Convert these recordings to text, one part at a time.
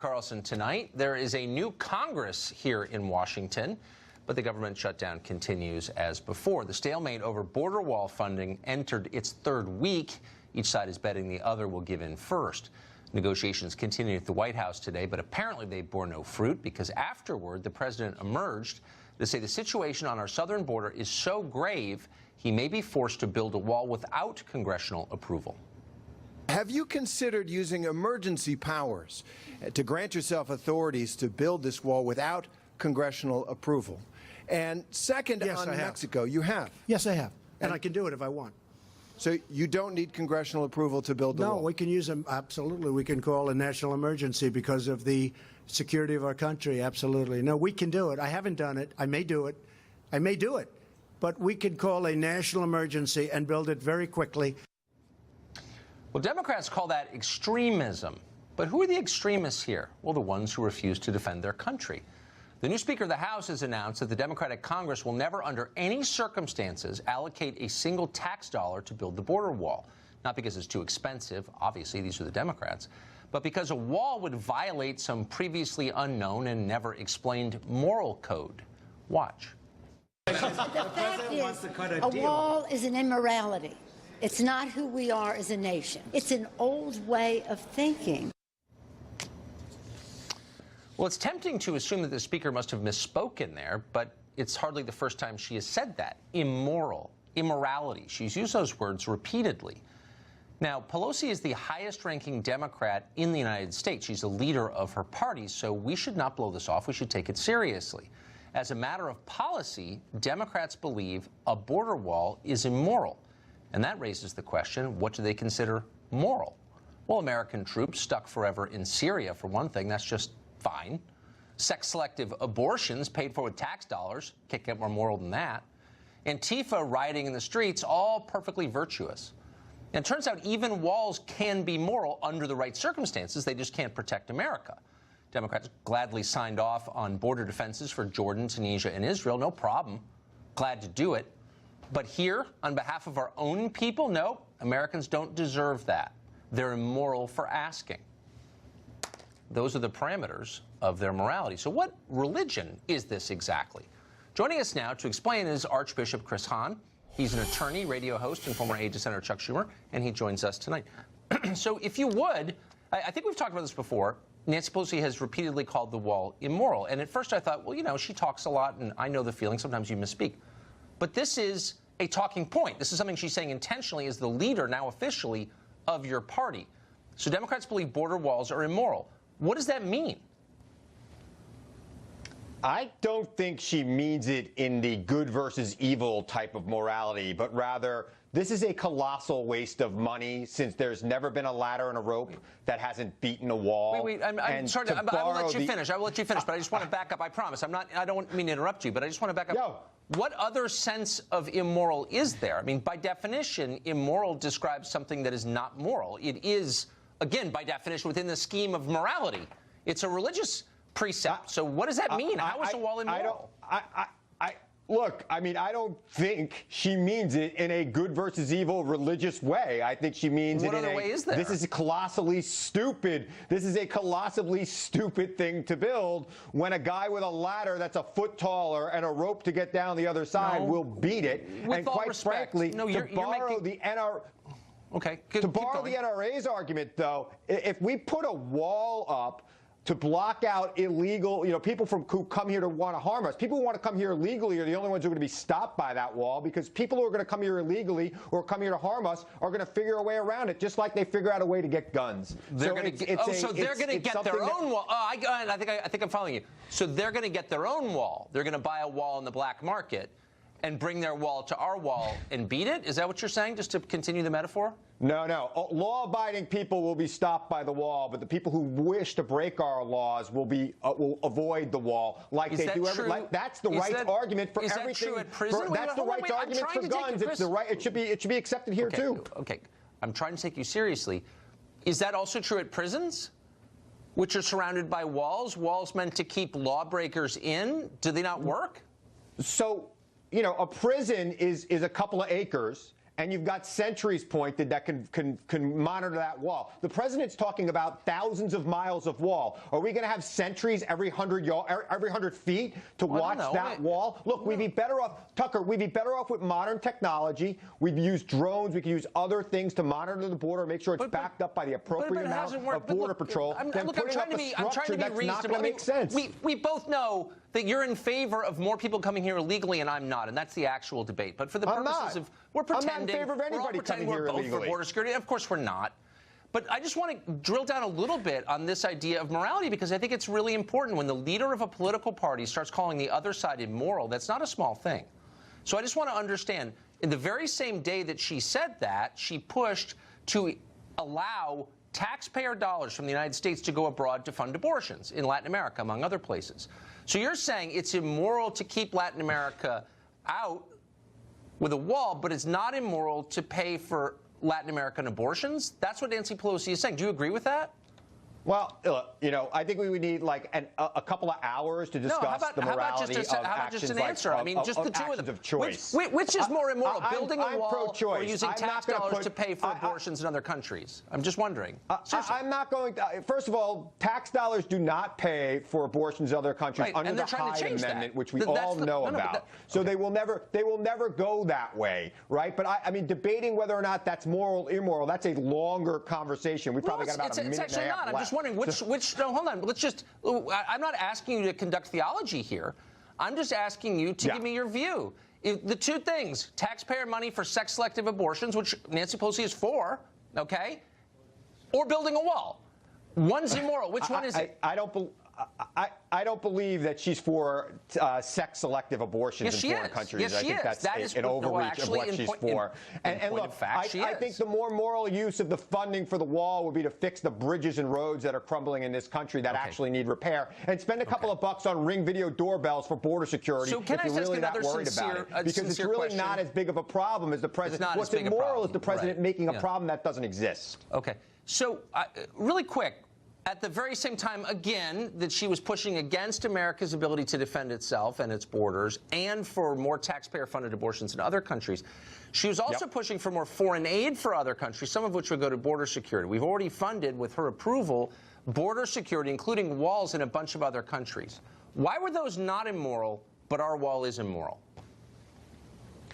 Carlson, tonight, there is a new Congress here in Washington, but the government shutdown continues as before. The stalemate over border wall funding entered its third week. Each side is betting the other will give in first. Negotiations continue at the White House today, but apparently they bore no fruit because afterward the president emerged to say the situation on our southern border is so grave he may be forced to build a wall without congressional approval. Have you considered using emergency powers to grant yourself authorities to build this wall without congressional approval? And second, yes, on I have. Mexico, you have. Yes, I have. And I can do it if I want. So you don't need congressional approval to build the wall? No, we can use them. Absolutely. We can call a national emergency because of the security of our country. Absolutely. No, we can do it. I haven't done it. I may do it. I may do it. But we can call a national emergency and build it very quickly. Well, Democrats call that extremism. But who are the extremists here? Well, the ones who refuse to defend their country. The new Speaker of the House has announced that the Democratic Congress will never, under any circumstances, allocate a single tax dollar to build the border wall. Not because it's too expensive, obviously, these are the Democrats, but because a wall would violate some previously unknown and never explained moral code. Watch. The fact is, a wall is an immorality. It's not who we are as a nation. It's an old way of thinking. Well, it's tempting to assume that the Speaker must have misspoken there, but it's hardly the first time she has said that. Immoral, immorality. She's used those words repeatedly. Now, Pelosi is the highest-ranking Democrat in the United States. She's a leader of her party, so we should not blow this off. We should take it seriously. As a matter of policy, Democrats believe a border wall is immoral. And that raises the question, what do they consider moral? Well, American troops stuck forever in Syria, for one thing. That's just fine. Sex-selective abortions paid for with tax dollars can't get more moral than that. Antifa rioting in the streets, all perfectly virtuous. And it turns out even walls can be moral under the right circumstances. They just can't protect America. Democrats gladly signed off on border defenses for Jordan, Tunisia, and Israel. No problem. Glad to do it. But here, on behalf of our own people, no, Americans don't deserve that. They're immoral for asking. Those are the parameters of their morality. So what religion is this exactly? Joining us now to explain is Archbishop Chris Hahn. He's an attorney, radio host, and former aide to Senator Chuck Schumer, and he joins us tonight. So if you would, I think we've talked about this before. Nancy Pelosi has repeatedly called the wall immoral. And at first I thought, well, you know, she talks a lot, and I know the feeling. Sometimes you misspeak. But this is a talking point. This is something she's saying intentionally as the leader, now officially, of your party. So Democrats believe border walls are immoral. What does that mean? I don't think she means it in the good versus evil type of morality, but rather this is a colossal waste of money since there's never been a ladder and a rope that hasn't beaten a wall. Wait, I'm sorry. I will let you finish. I will let you finish, but I just want to back up. I promise. I don't mean to interrupt you, but I just want to back up. Yo. What other sense of immoral is there? I mean, by definition, immoral describes something that is not moral. It is, again, by definition, within the scheme of morality. It's a religious precept. So what does that mean? How is a wall immoral? Look, I mean, I don't think she means it in a good versus evil religious way. I think she means what it in other way is there? This is colossally stupid. This is a colossally stupid thing to build when a guy with a ladder that's a foot taller and a rope to get down the other side will beat it. With and all quite respect, frankly, no, to borrow the NRA's argument, though, if we put a wall up to block out illegal, people who come here to want to harm us. People who want to come here illegally are the only ones who are going to be stopped by that wall, because people who are going to come here illegally or come here to harm us are going to figure a way around it, just like they figure out a way to get guns. They're going to get their own wall. I think I'm following you. So they're going to get their own wall. They're going to buy a wall in the black market and bring their wall to our wall and beat it? Is that what you're saying, just to continue the metaphor? No. Law-abiding people will be stopped by the wall, but the people who wish to break our laws will avoid the wall like they do every. That's the right argument for everything. Is that true at prison? That's the right argument for guns. It's the right. It should be accepted here too. Okay. I'm trying to take you seriously. Is that also true at prisons, which are surrounded by walls? Walls meant to keep lawbreakers in. Do they not work? So, a prison is a couple of acres. and you've got sentries pointed that can monitor that wall. The president's talking about thousands of miles of wall. Are we going to have sentries every 100 feet to watch that wall? Look, we'd be better off, Tucker, we'd be better off with modern technology. We'd use drones. We could use other things to monitor the border, make sure it's backed up by the appropriate amount of Border Patrol. I'm trying to be reasonable. Not going to make sense. We both know that you're in favor of more people coming here illegally, and I'm not, and that's the actual debate. But for the purposes of, we're pretending, I'm not in favor of anybody coming here illegally. We're both for border security. Of course, we're not. But I just want to drill down a little bit on this idea of morality, because I think it's really important. When the leader of a political party starts calling the other side immoral, that's not a small thing. So I just want to understand, in the very same day that she said that, she pushed to allow taxpayer dollars from the United States to go abroad to fund abortions in Latin America, among other places. So you're saying it's immoral to keep Latin America out with a wall, but it's not immoral to pay for Latin American abortions? That's what Nancy Pelosi is saying. Do you agree with that? Well, you know, I think we would need like a couple of hours to discuss the morality of actions an answer? I mean, just the two of them. Of choice. Which is more immoral, building a wall pro-choice. or using tax dollars to pay for abortions in other countries? I'm just wondering. I'm not going to. First of all, tax dollars do not pay for abortions in other countries under the Hyde Amendment, which we all know about. So they will never go that way, right? But I mean, debating whether or not that's moral, immoral, that's a longer conversation. We probably got about a minute and a half left. I'm just wondering no, hold on. Let's just, I'm not asking you to conduct theology here. I'm just asking you to give me your view. The two things, taxpayer money for sex-selective abortions, which Nancy Pelosi is for, okay, or building a wall. One's immoral. Which one is it? I don't believe that she's for sex-selective abortions in foreign countries. Yes, I think that's an overreach of what she's for. And look, I think the more moral use of the funding for the wall would be to fix the bridges and roads that are crumbling in this country that actually need repair, and spend a couple of bucks on Ring video doorbells for border security if you're really not worried about it. Because it's really not as big of a problem as the president. What's immoral is the president making a problem that doesn't exist. Okay. So, really quick, at the very same time, again, that she was pushing against America's ability to defend itself and its borders and for more taxpayer-funded abortions in other countries, she was also pushing for more foreign aid for other countries, some of which would go to border security. We've already funded, with her approval, border security, including walls in a bunch of other countries. Why were those not immoral, but our wall is immoral?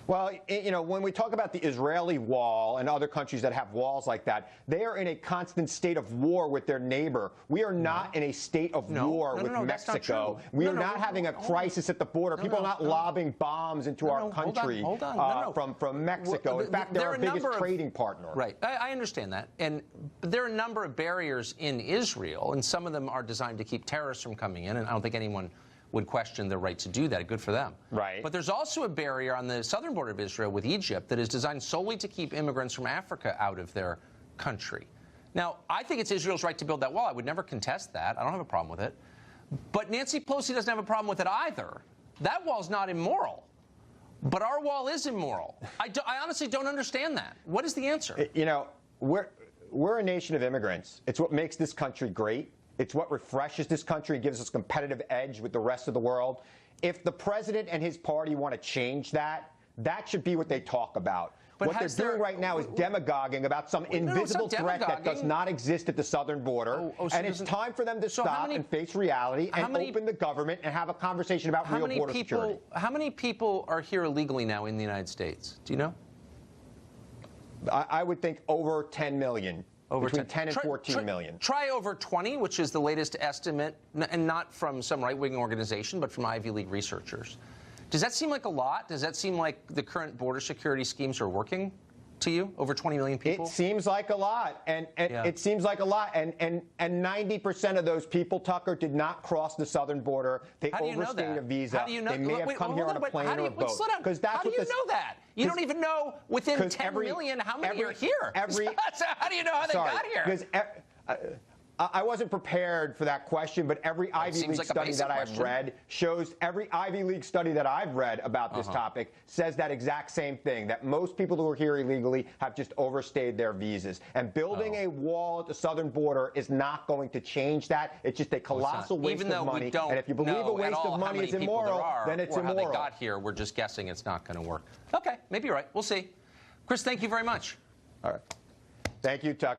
Well, you know, when we talk about the Israeli wall and other countries that have walls like that, they are in a constant state of war with their neighbor. We are not in a state of war with Mexico. We are not having a crisis at the border. People are not lobbing bombs into our country from Mexico. In fact, they're our biggest trading partner. Right. I understand that. And there are a number of barriers in Israel, and some of them are designed to keep terrorists from coming in, and I don't think anyone would question their right to do that. Good for them. Right. But there's also a barrier on the southern border of Israel with Egypt that is designed solely to keep immigrants from Africa out of their country. Now, I think it's Israel's right to build that wall. I would never contest that. I don't have a problem with it. But Nancy Pelosi doesn't have a problem with it either. That wall's not immoral. But our wall is immoral. I honestly don't understand that. What is the answer? You know, we're a nation of immigrants. It's what makes this country great. It's what refreshes this country and gives us a competitive edge with the rest of the world. If the president and his party want to change that, that should be what they talk about. But what they're doing right now is demagoguing about some invisible threat that does not exist at the southern border. And it's time for them to stop and face reality and open the government and have a conversation about real border security. How many people are here illegally now in the United States? Do you know? I would think over 10 million. Between 10 and 14 million. Try over 20, which is the latest estimate, and not from some right-wing organization, but from Ivy League researchers. Does that seem like a lot? Does that seem like the current border security schemes are working to you? Over 20 million people? It seems like a lot, and it seems like a lot, and 90% of those people, Tucker, did not cross the southern border. They overstayed a visa. How do you know? They may have come here on a plane or a boat. Because that's how do you know that? You don't even know within 10 million how many are here. How do you know how they got here? Because I wasn't prepared for that question, but every Ivy League study that I've read shows, every Ivy League study that I've read about this topic says that exact same thing, that most people who are here illegally have just overstayed their visas. And building a wall at the southern border is not going to change that. It's just a colossal waste of money. And if you believe a waste of money is immoral, then it's immoral. How they got here, we're just guessing it's not going to work. Okay, maybe you're right. We'll see. Chris, thank you very much. All right. Thank you, Tuck.